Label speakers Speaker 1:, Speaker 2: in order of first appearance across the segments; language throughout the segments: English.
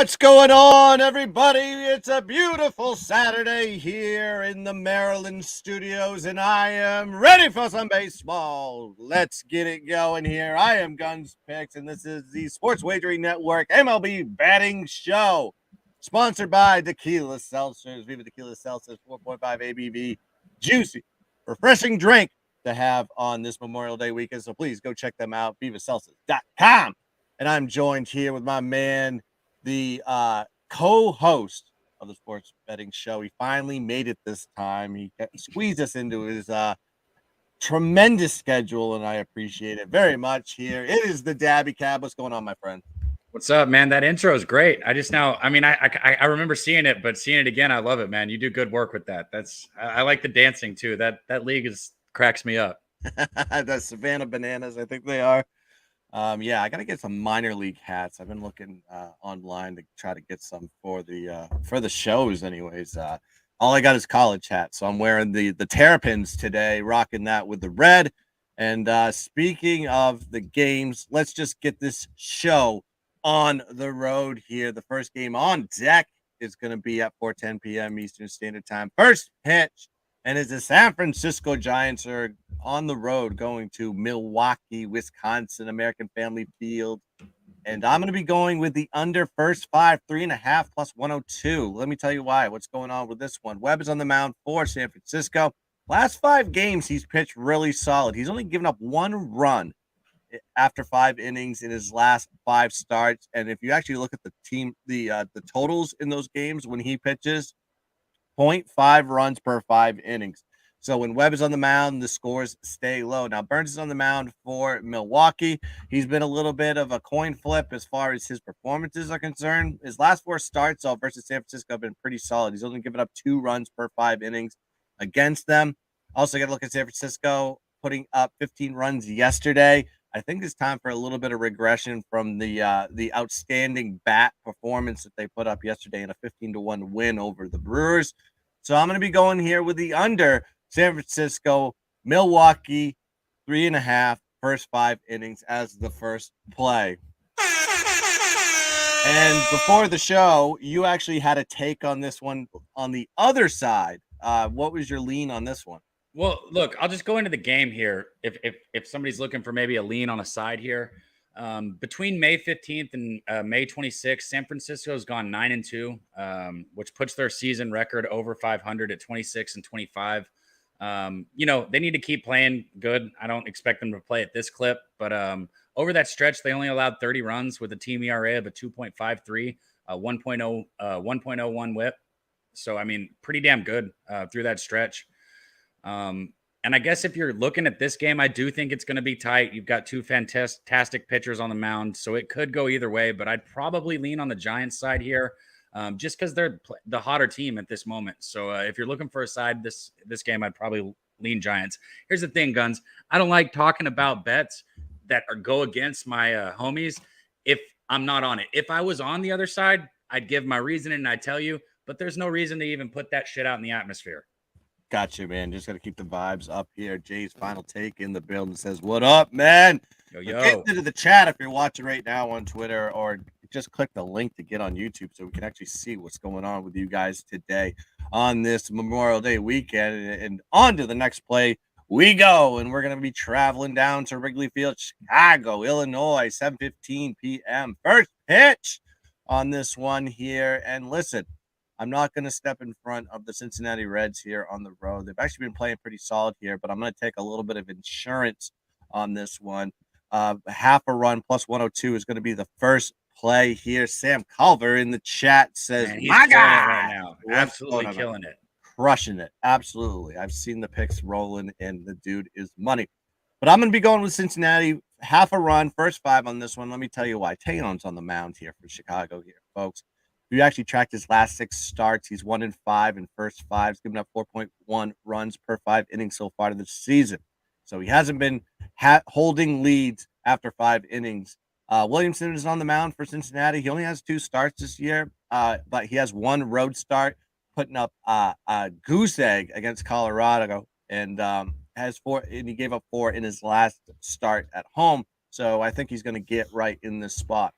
Speaker 1: What's going on, everybody? It's a beautiful Saturday here in the Maryland studios, and I am ready for some baseball. Let's get it going here. I am Guns Picks, and this is the Sports Wagering Network MLB Betting Show, sponsored by Tequila Seltzers. Viva Tequila Seltzers, 4.5 ABV, juicy, refreshing drink to have on this Memorial Day weekend. So please go check them out, vivaseltzers.com. And I'm joined here with my man, the co-host of the Sports Betting Show. He finally made it this time. He squeezed us into his tremendous schedule, and I appreciate it very much here. It is the Dabby Cab. What's going on, my friend?
Speaker 2: What's up, man? That intro is great. I remember seeing it, but seeing it again, I love it, man. You do good work with that. I like the dancing too. That league cracks me up.
Speaker 1: The Savannah Bananas, I think they are. Yeah, I gotta get some minor league hats. I've been looking online to try to get some for the shows. Anyways, all I got is college hats, so I'm wearing the Terrapins today, rocking that with the red. And speaking of the games, let's just get this show on the road here. The first game on deck is going to be at 4:10 p.m. Eastern Standard Time. First pitch, and as the San Francisco Giants are on the road going to Milwaukee, Wisconsin, American Family Field. And I'm going to be going with the under first 5, 3.5 plus 102. Let me tell you why. What's going on with this one? Webb is on the mound for San Francisco. Last 5 games, he's pitched really solid. He's only given up 1 run after 5 innings in his last 5 starts. And if you actually look at the team, the totals in those games when he pitches, 0.5 runs per 5 innings. So when Webb is on the mound, the scores stay low. Now, Burns is on the mound for Milwaukee. He's been a little bit of a coin flip as far as his performances are concerned. His last 4 starts off versus San Francisco have been pretty solid. He's only given up 2 runs per 5 innings against them. Also, got to look at San Francisco putting up 15 runs yesterday. I think it's time for a little bit of regression from the outstanding bat performance that they put up yesterday in a 15-1 win over the Brewers. So I'm going to be going here with the under San Francisco, Milwaukee, 3.5, first 5 innings as the first play. And before the show, you actually had a take on this one on the other side. What was your lean on this one?
Speaker 2: Well, look, I'll just go into the game here. If somebody's looking for maybe a lean on a side here, between May 15th and May 26th, San Francisco's gone 9-2, which puts their season record over 500 at 26-25. They need to keep playing good. I don't expect them to play at this clip, but over that stretch, they only allowed 30 runs with a team ERA of a 2.53, 1.01 whip. So, I mean, pretty damn good through that stretch. And I guess if you're looking at this game, I do think it's going to be tight. You've got 2 fantastic pitchers on the mound, so it could go either way, but I'd probably lean on the Giants side here. Just because they're the hotter team at this moment. So if you're looking for a side this game, I'd probably lean Giants. Here's the thing, Guns. I don't like talking about bets that go against my homies if I'm not on it. If I was on the other side, I'd give my reasoning and I'd tell you, but there's no reason to even put that shit out in the atmosphere.
Speaker 1: Gotcha, man. Just got to keep the vibes up here. Jay's final take in the building says, "What up, man?" Get into the chat if you're watching right now on Twitter, or just click the link to get on YouTube so we can actually see what's going on with you guys today on this Memorial Day weekend. And on to the next play we go. And we're going to be traveling down to Wrigley Field, Chicago, Illinois, 7:15 p.m. First pitch on this one here. And listen, I'm not going to step in front of the Cincinnati Reds here on the road. They've actually been playing pretty solid here, but I'm going to take a little bit of insurance on this one. Half a run plus 102 is going to be the first play here. Sam Culver in the chat says,
Speaker 2: "Man, he's my guy right now, absolutely killing it,
Speaker 1: crushing it." Absolutely, I've seen the picks rolling, and the dude is money. But I'm going to be going with Cincinnati. Half a run, first 5 on this one. Let me tell you why. Taylor's on the mound here for Chicago here, folks. If you actually tracked his last 6 starts, he's 1-5 in first 5. He's given up 4.1 runs per 5 innings so far this season. So he hasn't been holding leads after 5 innings. Williamson is on the mound for Cincinnati. He only has 2 starts this year, but he has 1 road start, putting up a goose egg against Colorado, and has 4. And he gave up 4 in his last start at home. So I think he's going to get right in this spot.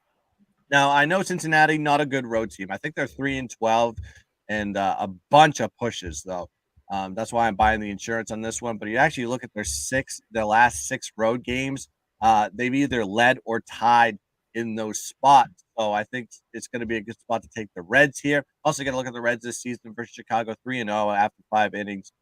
Speaker 1: Now, I know Cincinnati, not a good road team. I think they're 3-12 and a bunch of pushes, though. That's why I'm buying the insurance on this one. But you actually look at their last 6 road games, they've either led or tied in those spots. So I think it's going to be a good spot to take the Reds here. Also, got to look at the Reds this season versus Chicago, 3-0 after 5 innings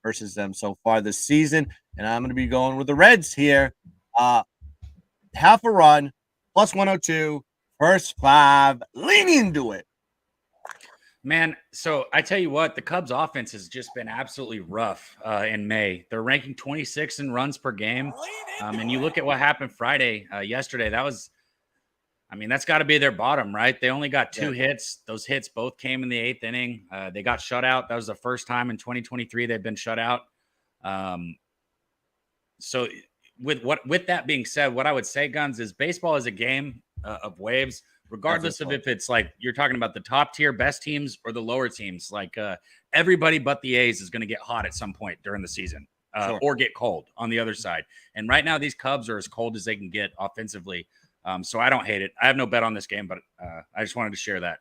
Speaker 1: versus them so far this season. And I'm going to be going with the Reds here. Half a run, plus 102, first 5, lean into it.
Speaker 2: Man, so I tell you what, the Cubs offense has just been absolutely rough in May. They're ranking 26 in runs per game. And you look at what happened yesterday, that's got to be their bottom, right? They only got 2 hits. Those hits both came in the 8th inning. They got shut out. That was the first time in 2023 they've been shut out. So with that being said, what I would say, Guns, is baseball is a game of waves, regardless of if it's like you're talking about the top tier best teams or the lower teams. Like everybody but the A's is going to get hot at some point during the season or get cold on the other side. And right now these Cubs are as cold as they can get offensively. So I don't hate it. I have no bet on this game, but I just wanted to share that.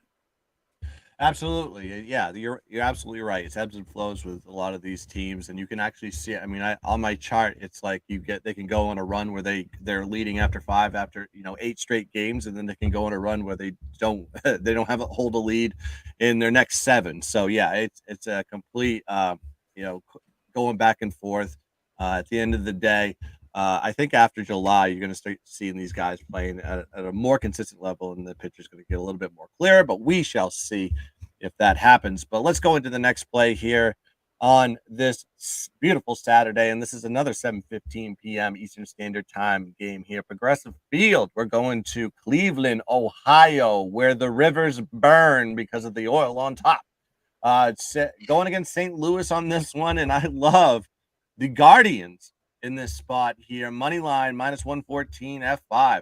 Speaker 1: Absolutely. Yeah, you're absolutely right. It's ebbs and flows with a lot of these teams, and you can actually see it. I mean, on my chart, it's like they can go on a run where they're leading after 8 straight games, and then they can go on a run where they don't have a hold a lead in their next 7. So yeah, it's a complete going back and forth. At the end of the day, I think after July, you're going to start seeing these guys playing at a more consistent level, and the pitcher's going to get a little bit more clear, but we shall see if that happens. But let's go into the next play here on this beautiful Saturday, and this is another 7:15 p.m. Eastern Standard Time game here. Progressive Field. We're going to Cleveland, Ohio, where the rivers burn because of the oil on top. It's going against St. Louis on this one, and I love the Guardians in this spot here. Money line minus 114 F5.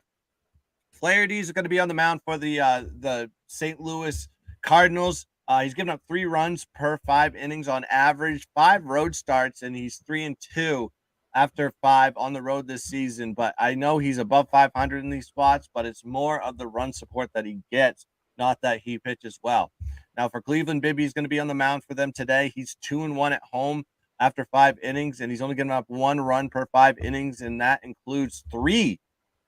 Speaker 1: Flaherty is going to be on the mound for the St. Louis Cardinals. He's given up 3 runs per 5 innings on average, 5 road starts, and he's 3-2 after 5 on the road this season. But I know he's above 500 in these spots, but it's more of the run support that he gets, not that he pitches well. Now for Cleveland, Bibby's going to be on the mound for them today. He's 2-1 at home after 5 innings, and he's only given up 1 run per 5 innings, and that includes 3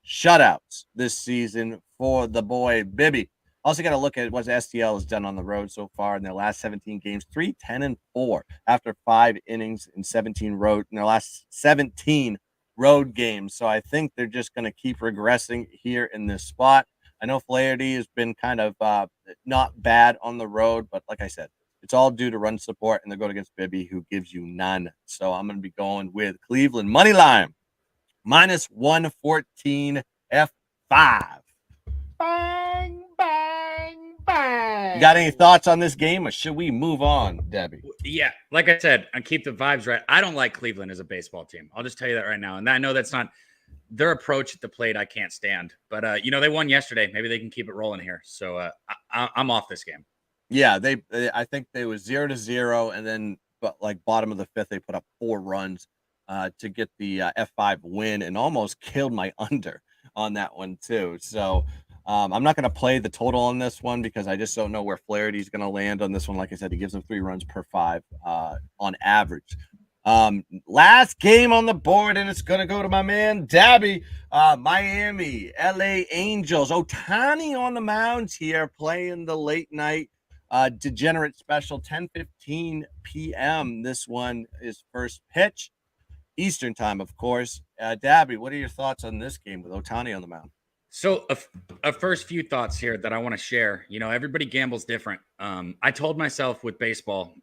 Speaker 1: shutouts this season for the boy Bibby. Also got to look at what STL has done on the road so far in their last 17 games, 3-10-4 after 5 innings in their last 17 road games. So I think they're just going to keep regressing here in this spot. I know Flaherty has been kind of not bad on the road, but like I said, it's all due to run support, and they're going against Bibby, who gives you none. So I'm going to be going with Cleveland money line minus 114 F5. Bang, bang, bang. You got any thoughts on this game, or should we move on, Debbie?
Speaker 2: Yeah, like I said, I keep the vibes right. I don't like Cleveland as a baseball team. I'll just tell you that right now. And I know that's not their approach at the plate. I can't stand. But, they won yesterday. Maybe they can keep it rolling here. So I'm off this game.
Speaker 1: Yeah, I think they was 0-0, and then bottom of the 5th, they put up 4 runs to get the F5 win, and almost killed my under on that one too. So I'm not going to play the total on this one because I just don't know where Flaherty's going to land on this one. Like I said, he gives them 3 runs per 5 on average. Last game on the board, and it's going to go to my man Dabby. Miami, LA Angels. Ohtani on the mound here, playing the late night degenerate special, 10:15 p.m. This one is first pitch, Eastern time, of course. Dabby, what are your thoughts on this game with Ohtani on the mound?
Speaker 2: So a first few thoughts here that I want to share. Everybody gambles different. I told myself with baseball,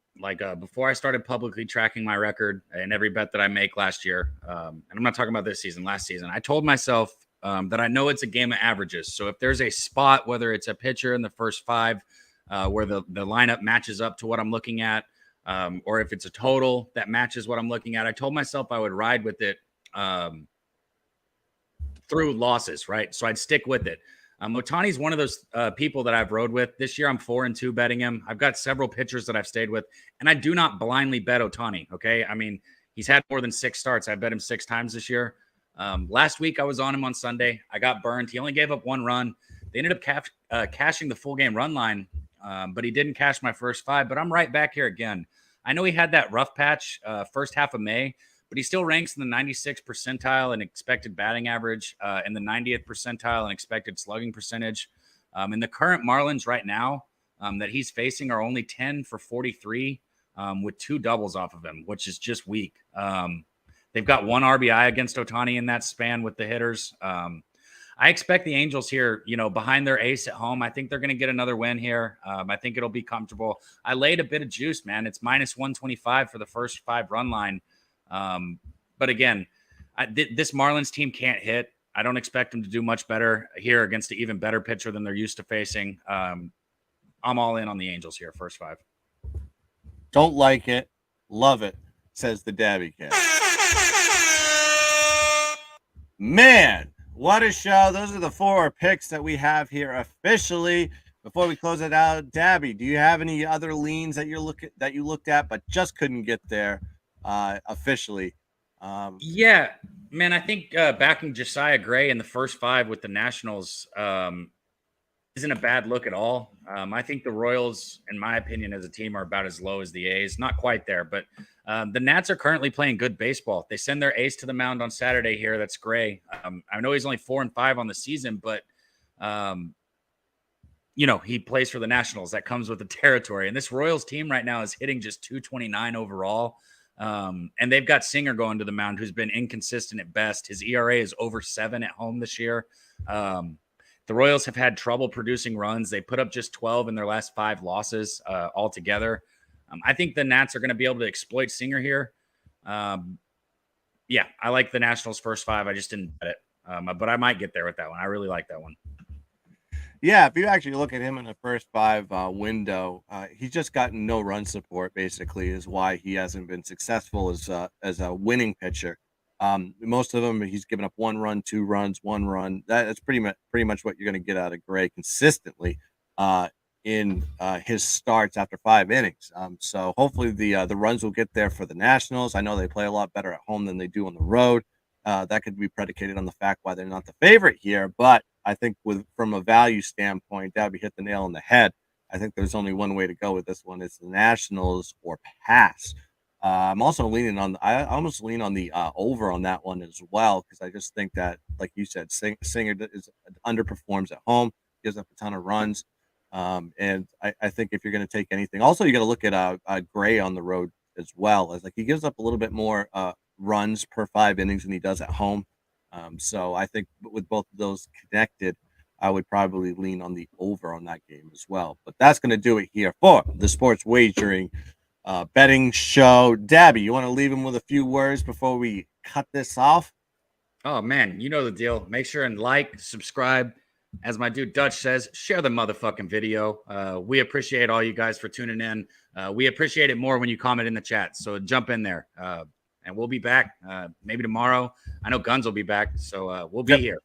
Speaker 2: before I started publicly tracking my record and every bet that I make last year, and I'm not talking about this season, last season, I told myself that I know it's a game of averages. So if there's a spot, whether it's a pitcher in the first 5, where the lineup matches up to what I'm looking at, or if it's a total that matches what I'm looking at, I told myself I would ride with it through losses, right? So I'd stick with it. Ohtani's one of those people that I've rode with. This year I'm 4-2 betting him. I've got several pitchers that I've stayed with, and I do not blindly bet Ohtani, okay? I mean, he's had more than 6 starts. I bet him 6 times this year. Last week I was on him on Sunday. I got burned. He only gave up 1 run. They ended up cashing the full game run line, but he didn't cash my first 5. But I'm right back here again. I know he had that rough patch first half of May, but he still ranks in the 96th percentile in expected batting average, in the 90th percentile in expected slugging percentage. And the current Marlins right now that he's facing are only 10 for 43 with 2 doubles off of him, which is just weak. They've got 1 RBI against Ohtani in that span with the hitters. I expect the Angels here, behind their ace at home. I think they're going to get another win here. I think it'll be comfortable. I laid a bit of juice, man. It's minus 125 for the first 5 run line. But again, this Marlins team can't hit. I don't expect them to do much better here against an even better pitcher than they're used to facing. I'm all in on the Angels here, first 5.
Speaker 1: Don't like it, love it, says the Dabby Cat. Man, what a show. Those are the 4 picks that we have here officially. Before we close it out, Dabby, do you have any other leans that you looked at but just couldn't get there officially?
Speaker 2: Yeah, man, I think backing Josiah Gray in the first 5 with the Nationals isn't a bad look at all. I think the Royals, in my opinion, as a team, are about as low as the A's. Not quite there, but the Nats are currently playing good baseball. They send their ace to the mound on Saturday here. That's Gray. I know he's only 4-5 on the season, but he plays for the Nationals. That comes with the territory. And this Royals team right now is hitting just 229 overall. And they've got Singer going to the mound, who's been inconsistent at best. His ERA is over 7 at home this year. The Royals have had trouble producing runs. They put up just 12 in their last 5 losses altogether. I think the Nats are going to be able to exploit Singer here. I like the Nationals first 5. I just didn't bet it. But I might get there with that one. I really like that one.
Speaker 1: Yeah, if you actually look at him in the first 5 window, he's just gotten no run support, basically, is why he hasn't been successful as a winning pitcher. Most of them, he's given up 1 run, 2 runs, 1 run. That's pretty much what you're going to get out of Gray consistently in his starts after 5 innings. So hopefully the runs will get there for the Nationals. I know they play a lot better at home than they do on the road. That could be predicated on the fact why they're not the favorite here, but I think from a value standpoint, Dabby hit the nail on the head. I think there's only one way to go with this one. It's the Nationals or pass. I'm also leaning on. I almost lean on the over on that one as well, because I just think that, like you said, Singer underperforms at home, gives up a ton of runs, and I think if you're going to take anything, also you got to look at Gray on the road as well, as like he gives up a little bit more runs per 5 innings than he does at home. So I think with both of those connected, I would probably lean on the over on that game as well. But that's going to do it here for the Sports Wagering Betting Show. Dabby, you want to leave him with a few words before we cut this off?
Speaker 2: Oh, man, you know the deal. Make sure and like, subscribe. As my dude Dutch says, share the motherfucking video. We appreciate all you guys for tuning in. We appreciate it more when you comment in the chat. So jump in there. And we'll be back maybe tomorrow. I know Guns will be back, so we'll be here.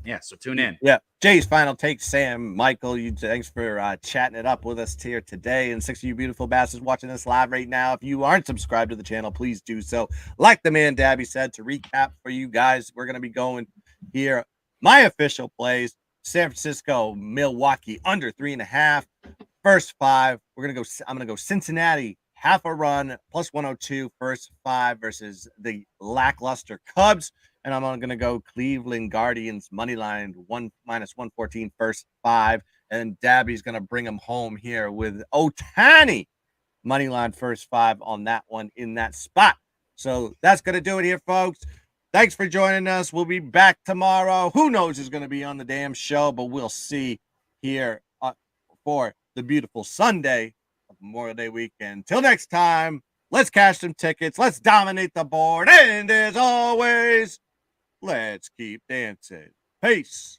Speaker 2: Yeah, so tune in.
Speaker 1: Yeah, Jay's final take. Sam, Michael, thanks for chatting it up with us here today. And 6 of you beautiful bastards watching this live right now, if you aren't subscribed to the channel, please do so. Like the man Dabby said, to recap for you guys, we're going to be going here. My official plays: San Francisco, Milwaukee under 3.5. First 5. I'm going to go Cincinnati. Half a run, plus 102, first 5 versus the lackluster Cubs. And I'm going to go Cleveland Guardians money line, minus 114, first 5. And Dabby's going to bring them home here with Ohtani money line, first 5 on that one in that spot. So that's going to do it here, folks. Thanks for joining us. We'll be back tomorrow. Who knows who's going to be on the damn show, but we'll see here for the beautiful Sunday of Memorial Day weekend. Till next time, let's cash some tickets. Let's dominate the board. And as always, let's keep dancing. Peace.